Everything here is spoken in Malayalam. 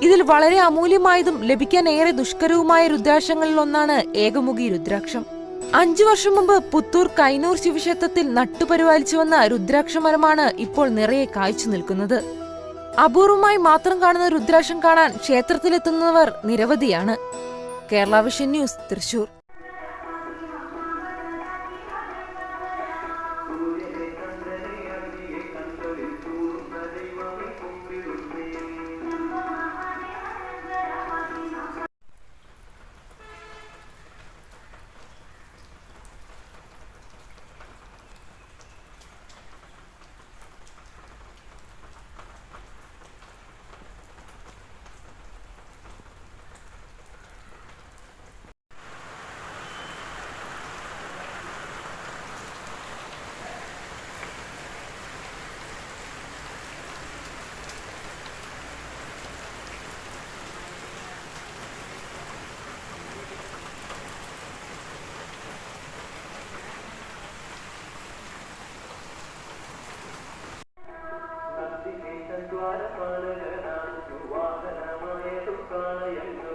ഇതിൽ വളരെ അമൂല്യമായതും ലഭിക്കാൻ ഏറെ ദുഷ്കരവുമായ രുദ്രാക്ഷങ്ങളിൽ ഒന്നാണ് ഏകമുഖി രുദ്രാക്ഷം. 5 വർഷം മുമ്പ് പുത്തൂർ കൈനൂർ ശിവക്ഷേത്രത്തിൽ നട്ടുപരിപാലിച്ചു വന്ന രുദ്രാക്ഷമരമാണ് ഇപ്പോൾ നിറയെ കായ്ച്ചു നിൽക്കുന്നത്. അപൂർവമായി മാത്രം കാണുന്ന രുദ്രാക്ഷം കാണാൻ ക്ഷേത്രത്തിലെത്തുന്നവർ നിരവധിയാണ്. Kerala vision news, Thrissur. ദ്വാരപാലകനാണ് വാഹനമായതു കാണയല്ലോ.